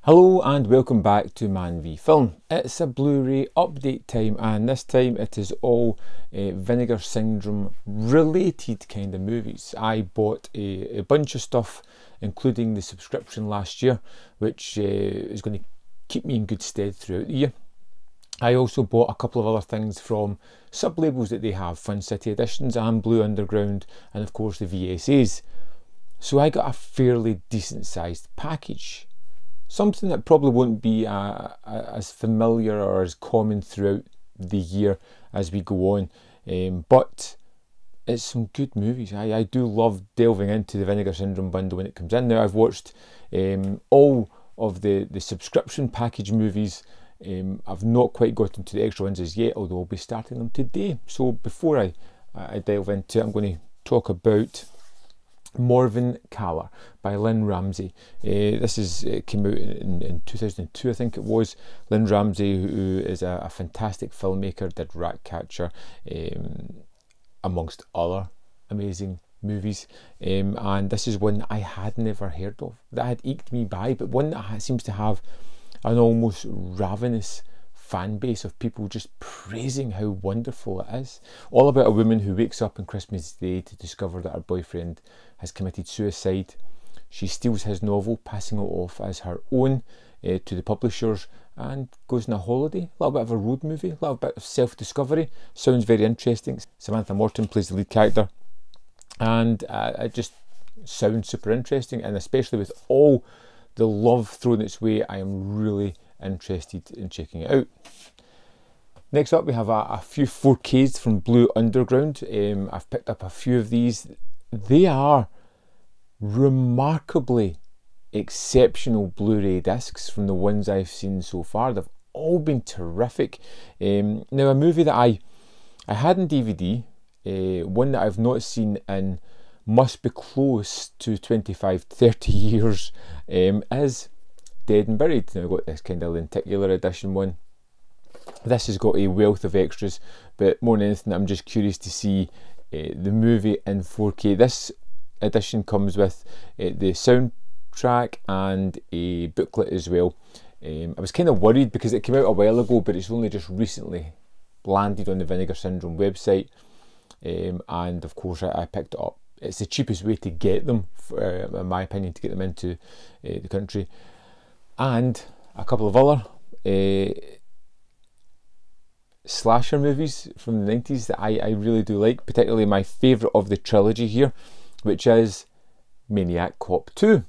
Hello and welcome back to ManVFilm. It's a Blu-ray update time, and this time it is all Vinegar Syndrome related kind of movies. I bought a bunch of stuff including the subscription last year, which is going to keep me in good stead throughout the year. I also bought a couple of other things from sub-labels that they have, Fun City Editions and Blue Underground, and of course the VSAs. So I got a fairly decent sized package. Something that probably won't be as familiar or as common throughout the year as we go on, but it's some good movies. I do love delving into the Vinegar Syndrome bundle when it comes in. Now I've watched all of the subscription package movies. I've not quite gotten to the extra ones as yet, although I'll be starting them today. So before I delve into it, I'm going to talk about Morven Caller by Lynn Ramsay. This came out in 2002, I think it was. Lynn Ramsay, who is a fantastic filmmaker, did Ratcatcher, amongst other amazing movies. And this is one I had never heard of, that had eked me by, but one that seems to have an almost ravenous fan base of people just praising how wonderful it is. All about a woman who wakes up on Christmas Day to discover that her boyfriend has committed suicide. She steals his novel, passing it off as her own to the publishers, and goes on a holiday. A little bit of a road movie, a little bit of self-discovery. Sounds very interesting. Samantha Morton plays the lead character, and it just sounds super interesting, and especially with all the love thrown its way, I am really interested in checking it out. Next up we have a few 4Ks from Blue Underground. I've picked up a few of these. They are remarkably exceptional Blu-ray discs from the ones I've seen so far. They've all been terrific. Now a movie that I had in DVD, one that I've not seen in must be close to 25-30 years, is Dead and Buried. Now I've got this kind of lenticular edition one. This has got a wealth of extras, but more than anything I'm just curious to see the movie in 4K. This edition comes with the soundtrack and a booklet as well. I was kind of worried because it came out a while ago, but it's only just recently landed on the Vinegar Syndrome website, and of course I picked it up. It's the cheapest way to get them, in my opinion, to get them into the country. And a couple of other slasher movies from the 90s that I really do like, particularly my favourite of the trilogy here, which is Maniac Cop 2.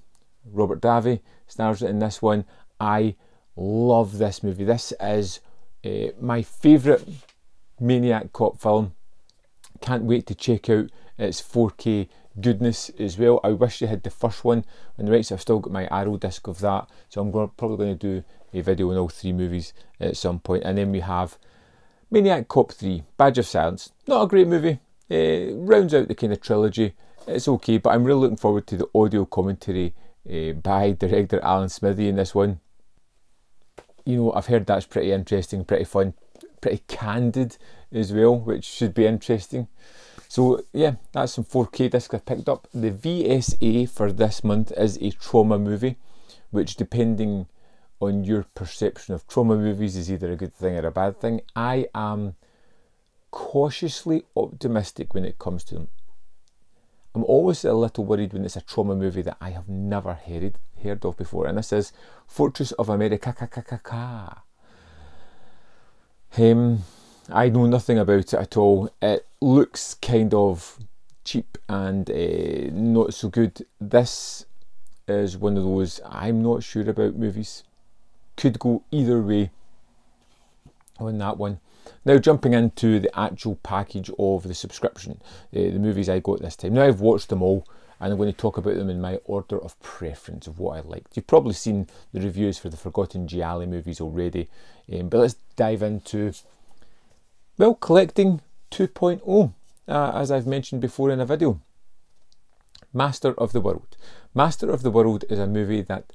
Robert Davi stars in this one. I love this movie. This is my favourite Maniac Cop film. Can't wait to check out its 4K goodness as well. I wish they had the first one on the right, so I've still got my Arrow disc of that, so I'm probably going to do a video on all three movies at some point. And then we have Maniac Cop 3, Badge of Silence. Not a great movie, rounds out the kind of trilogy. It's okay, but I'm really looking forward to the audio commentary by director Alan Smithy in this one. You know, I've heard that's pretty interesting, pretty fun, pretty candid as well, which should be interesting. So yeah, that's some 4K discs I've picked up. The VSA for this month is a trauma movie, which depending on your perception of trauma movies is either a good thing or a bad thing. I am cautiously optimistic when it comes to them. I'm always a little worried when it's a trauma movie that I have never heard of before, and this is Fortress of America. I know nothing about it at all. It looks kind of cheap and not so good. This is one of those I'm not sure about movies. Could go either way on that one. Now jumping into the actual package of the subscription, the movies I got this time. Now I've watched them all, and I'm going to talk about them in my order of preference of what I liked. You've probably seen the reviews for the Forgotten Gialli movies already, but let's dive into, well, Collecting 2.0, as I've mentioned before in a video. Master of the World. Master of the World is a movie that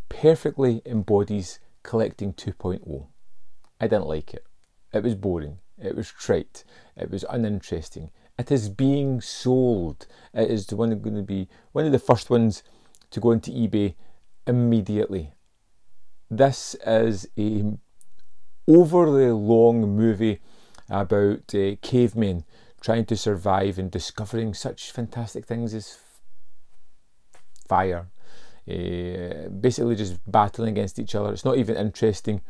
perfectly embodies Collecting 2.0. I didn't like it. It was boring. It was trite. It was uninteresting. It is being sold. It is going to be one of the first ones to go into eBay immediately. This is a overly long movie about cavemen trying to survive and discovering such fantastic things as fire. Basically just battling against each other. It's not even interesting.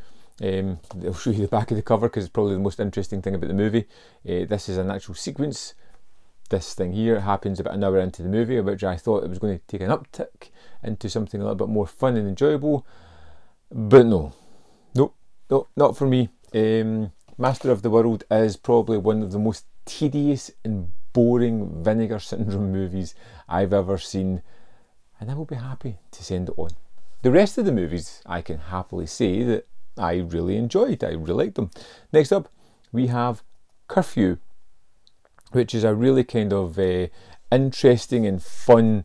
I'll show you the back of the cover because it's probably the most interesting thing about the movie. This is an actual sequence. This thing here happens about an hour into the movie, which I thought it was going to take an uptick into something a little bit more fun and enjoyable, but no, not for me. Master of the World is probably one of the most tedious and boring Vinegar Syndrome movies I've ever seen, and I will be happy to send it on. The rest of the movies I can happily say that I really enjoyed. I really liked them. Next up we have Curfew, which is a really kind of interesting and fun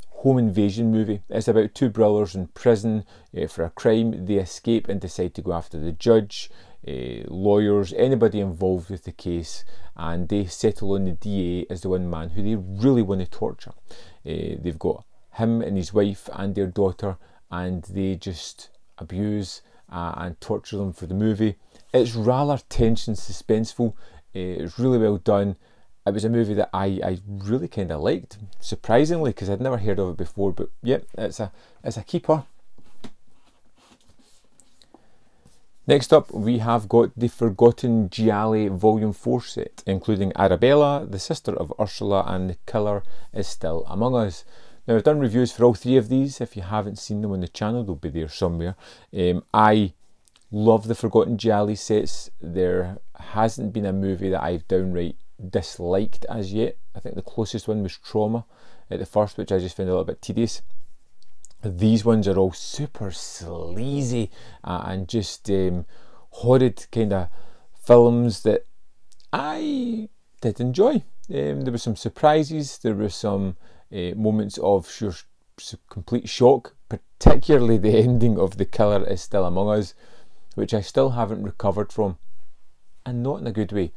home invasion movie. It's about two brothers in prison for a crime. They escape and decide to go after the judge, lawyers, anybody involved with the case, and they settle on the DA as the one man who they really want to torture. They've got him and his wife and their daughter, and they just abuse and torture them for the movie. It's rather tense and suspenseful. It's really well done. It was a movie that I really kind of liked, surprisingly, because I'd never heard of it before. But yeah, it's a keeper. Next up we have got the Forgotten Gialli Volume 4 set, including Arabella, the sister of Ursula, and The Killer is Still Among Us. Now I've done reviews for all three of these. If you haven't seen them on the channel, they'll be there somewhere. I love the Forgotten Gialli sets. There hasn't been a movie that I've downright disliked as yet. I think the closest one was Trauma at the first, which I just found a little bit tedious. These ones are all super sleazy and just horrid kind of films that I did enjoy. There were some surprises, there were some moments of sheer complete shock, particularly the ending of The Killer is Still Among Us, which I still haven't recovered from, and not in a good way.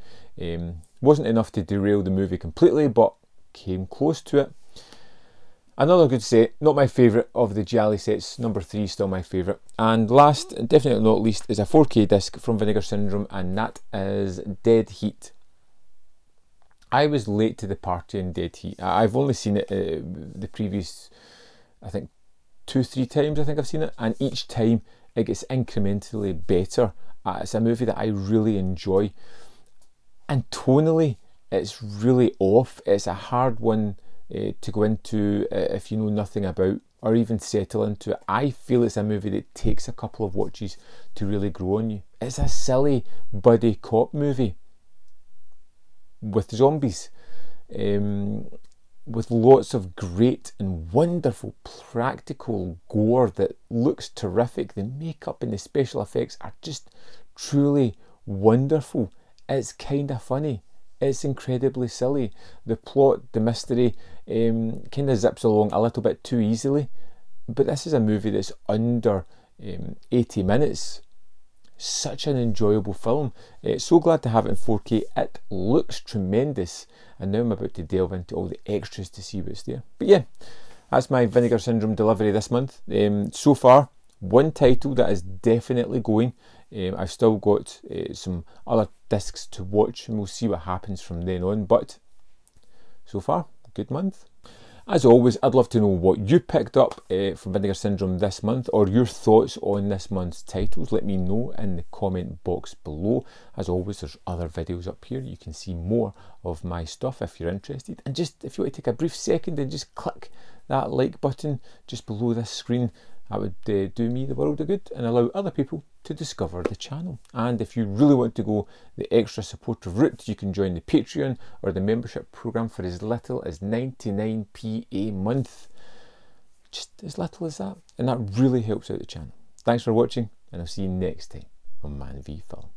Wasn't enough to derail the movie completely, but came close to it. Another good set, not my favourite of the Gialli sets, number 3 still my favourite. And last, and definitely not least, is a 4K disc from Vinegar Syndrome, and that is Dead Heat. I was late to the party in Dead Heat. I've only seen it the previous, I think, 2-3 times I think I've seen it, and each time it gets incrementally better. It's a movie that I really enjoy, and tonally it's really off. It's a hard one to go into if you know nothing about or even settle into it. I feel it's a movie that takes a couple of watches to really grow on you. It's a silly buddy cop movie with zombies, with lots of great and wonderful practical gore that looks terrific. The makeup and the special effects are just truly wonderful. It's kind of funny. It's incredibly silly. The plot, the mystery, kind of zips along a little bit too easily. But this is a movie that's under 80 minutes. Such an enjoyable film. So glad to have it in 4K. It looks tremendous. And now I'm about to delve into all the extras to see what's there. But yeah, that's my Vinegar Syndrome delivery this month. So far, one title that is definitely going. I've still got some other discs to watch, and we'll see what happens from then on. But so far, good month. As always, I'd love to know what you picked up from Vinegar Syndrome this month, or your thoughts on this month's titles. Let me know in the comment box below. As always, there's other videos up here. You can see more of my stuff if you're interested. And just if you want to take a brief second and just click that like button just below this screen, that would do me the world of good and allow other people to discover the channel. And if you really want to go the extra supportive route, you can join the Patreon or the membership program for as little as 99p a month. Just as little as that, and that really helps out the channel. Thanks for watching, and I'll see you next time on ManVFilm.